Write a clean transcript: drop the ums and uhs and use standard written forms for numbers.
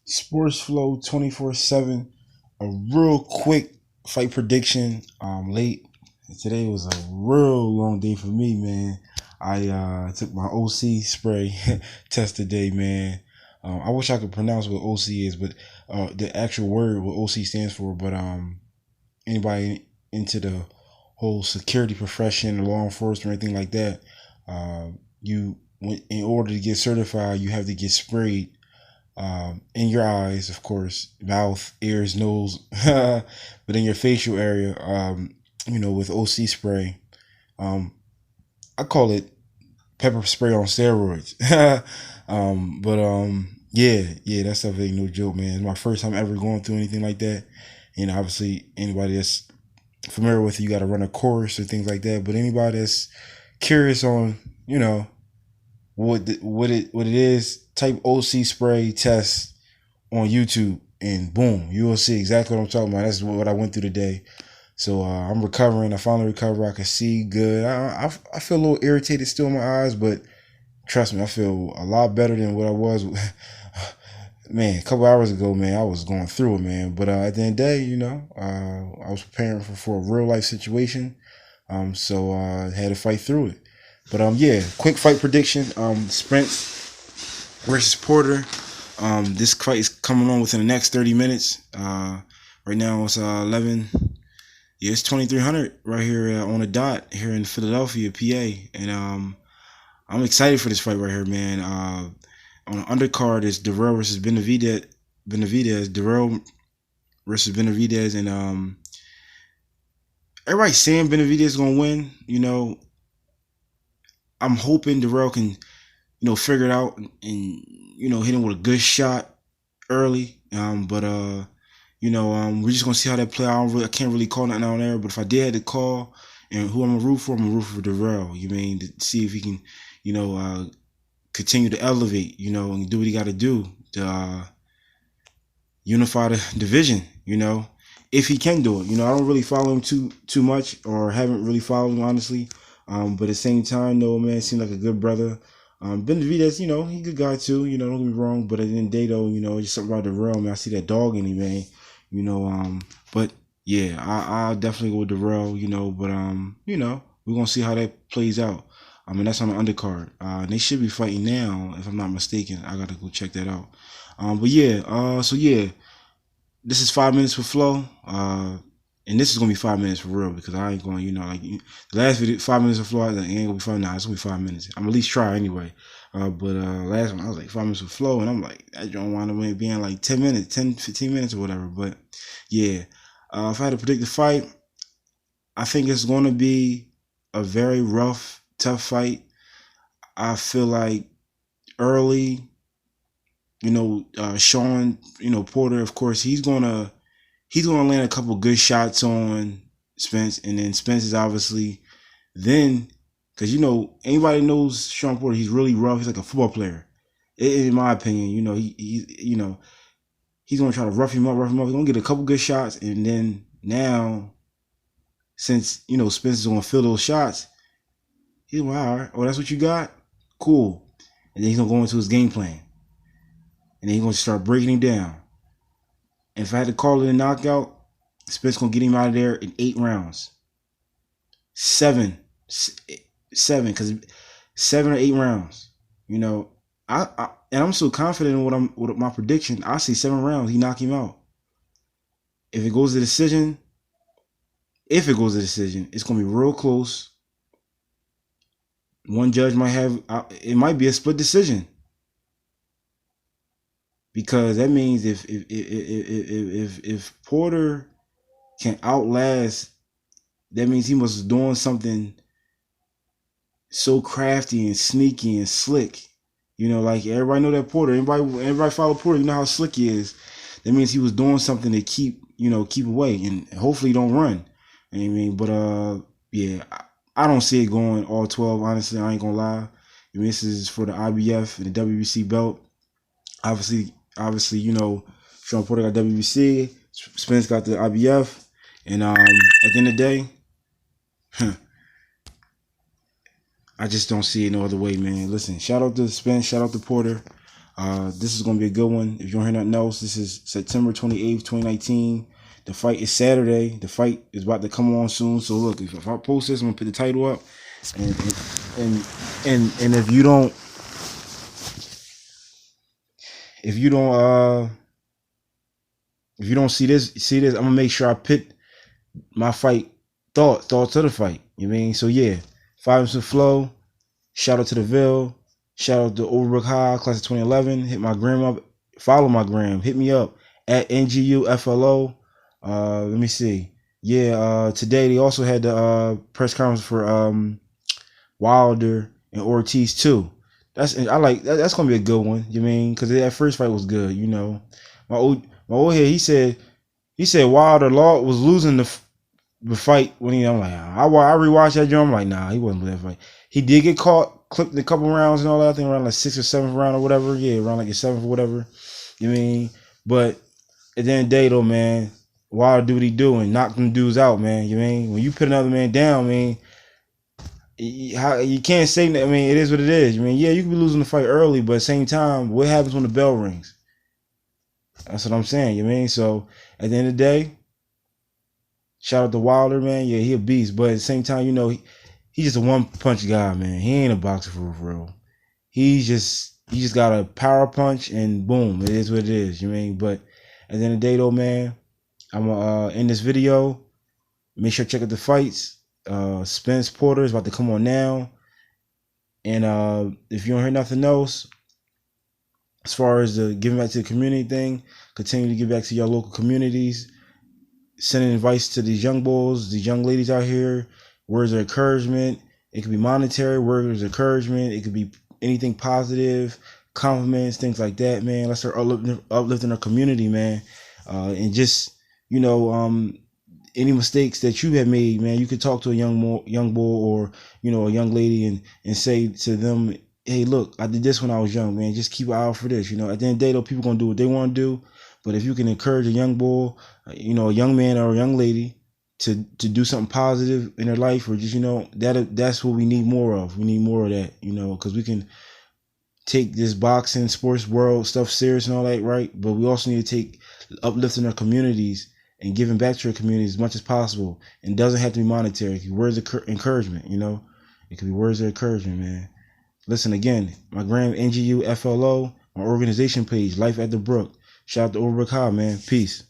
Sports Flow 24/7. A real quick fight prediction. Late today was a real long day for me, man. I took my OC spray test today, man. I wish I could pronounce what OC is, but the actual word what OC stands for. But anybody into the whole security profession, law enforcement, or anything like that, you in order to get certified, you have to get sprayed in your eyes, of course, mouth, ears, nose, but in your facial area, with OC spray. Um, I call it pepper spray on steroids. Yeah, that stuff ain't no joke, man. It's my first time ever going through anything like that. Obviously, anybody that's familiar with it, you got to run a course or things like that. But anybody that's curious on, what it is, type OC spray test on YouTube, and boom, you will see exactly what I'm talking about. That's what I went through today. So I'm recovering. I finally recovered. I can see good. I feel a little irritated still in my eyes, but trust me, I feel a lot better than what I was. Man, a couple hours ago, man, I was going through it, man. But at the end of the day, I was preparing for a real life situation. So I had to fight through it. But yeah, quick fight prediction. Spence versus Porter. This fight is coming on within the next 30 minutes. Right now it's 11. Yeah, it's 2300 right here on the dot here in Philadelphia, PA, and I'm excited for this fight right here, man. On the undercard is Darrell versus Benavidez, Darrell versus Benavidez, and everybody's saying Benavidez is gonna win. I'm hoping Darrell can, figure it out and hit him with a good shot early. But we're just gonna see how that play out. I can't really call nothing on there, but if I did have to call and who I'm gonna root for, I'm gonna root for Darrell. To see if he can, continue to elevate, and do what he got to do to unify the division. If he can do it. I don't really follow him too much, or haven't really followed him honestly. But at the same time, though, man, seems like a good brother. Benavidez, he's a good guy too. Don't get me wrong. But at the end of the day, though, just something about the realm, man. I see that dog in him, man. But yeah, I'll definitely go with Darrell. But we're gonna see how that plays out. That's on the undercard. They should be fighting now, if I'm not mistaken. I gotta go check that out. But yeah, so yeah, this is 5 minutes for Flow. And this is gonna be 5 minutes for real, because I ain't going, the last video, 5 minutes of Flow, I was like, it ain't gonna be 5 minutes. Nah, it's gonna be 5 minutes. I'm at least try anyway. But last one, I was like 5 minutes for Flow, and I'm like, that don't wind up being like 10 minutes, 10, 15 minutes or whatever. But yeah, if I had to predict the fight, I think it's gonna be a very rough, tough fight. I feel like early, Sean, Porter, of course, he's gonna land a couple good shots on Spence, and then Spence is obviously then, because anybody knows Sean Porter, he's really rough. He's like a football player, in my opinion. He's gonna try to rough him up. He's gonna get a couple good shots, and then now, since Spence is gonna fill those shots, he's like, all right, oh, that's what you got, cool, and then he's gonna go into his game plan, and then he's gonna start breaking him down. And if I had to call it a knockout, Spence gonna get him out of there in 8 rounds. 7, because 7 or 8 rounds. And I'm so confident in what my prediction. I say 7 rounds, he knock him out. If it goes to decision, it's gonna be real close. One judge might have, it might be a split decision. Because that means if Porter can outlast, that means he was doing something so crafty and sneaky and slick. Like everybody know that Porter. Everybody follow Porter. You know how slick he is. That means he was doing something to keep away, and hopefully don't run. But yeah, I don't see it going all 12. Honestly, I ain't gonna lie. This is for the IBF and the WBC belt. Obviously, Sean Porter got WBC, Spence got the IBF, and at the end of the day, I just don't see it no other way, man. Listen, shout out to Spence, shout out to Porter. This is gonna be a good one. If you don't hear nothing else, this is September 28th, 2019. The fight is Saturday. The fight is about to come on soon. So look, if I post this, I'm gonna put the title up, and if you don't see this, I'm gonna make sure I put my fight thoughts of the fight. You know what I mean? So yeah, 5 Flow. Shout out to the Ville. Shout out to Overbrook High, class of 2011. Hit my gram up. Follow my gram. Hit me up at NGUFLO. Let me see. Yeah, today they also had the press conference for Wilder and Ortiz too. That's gonna be a good one. You mean? Because that first fight was good. You know, my old head, he said Wilder Law was losing the fight when I'm like, I rewatched that joint. I'm like, nah, he wasn't losing that fight. He did get caught, clipped a couple rounds and all that. I think around like 6th or 7th round or whatever. Yeah, around like the 7th or whatever. You mean? But at the end of the day, though, man, Wilder do what he do and knock them dudes out, man. You mean? When you put another man down, man, you can't say that. I mean, it is what it is. I mean, yeah, you could be losing the fight early, but at the same time, what happens when the bell rings? That's what I'm saying. You mean? So at the end of the day, shout out to Wilder, man. Yeah, he a beast, but at the same time, you know, he's just a one-punch guy, man. He ain't a boxer for real. He just got a power punch and boom, it is what it is. You mean? But at the end of the day, though, man, I'm gonna end this video. Make sure to check out the fights. Spence Porter is about to come on now, and if you don't hear nothing else, as far as the giving back to the community thing, continue to give back to your local communities. Sending advice to these young bulls, these young ladies out here, words of encouragement. It could be monetary words of encouragement. It could be anything positive, compliments, things like that, man. Let's start uplifting our community, man. And just, you know, any mistakes that you have made, man, you could talk to a young bull or, you know, a young lady and say to them, hey, look, I did this when I was young, man. Just keep an eye out for this. You know, at the end of the day, though, people going to do what they want to do. But if you can encourage a young bull, you know, a young man or a young lady to do something positive in their life, or just, you know, that's what we need more of. We need more of that, you know, because we can take this boxing, sports world stuff serious and all that, right? But we also need to take uplifting our communities and giving back to our communities as much as possible. And it doesn't have to be monetary. It can be words of encouragement, you know. It can be words of encouragement, man. Listen, again, my gram, NGUFLO, my organization page, Life at the Brook. Shout out to Overbrook High, man. Peace.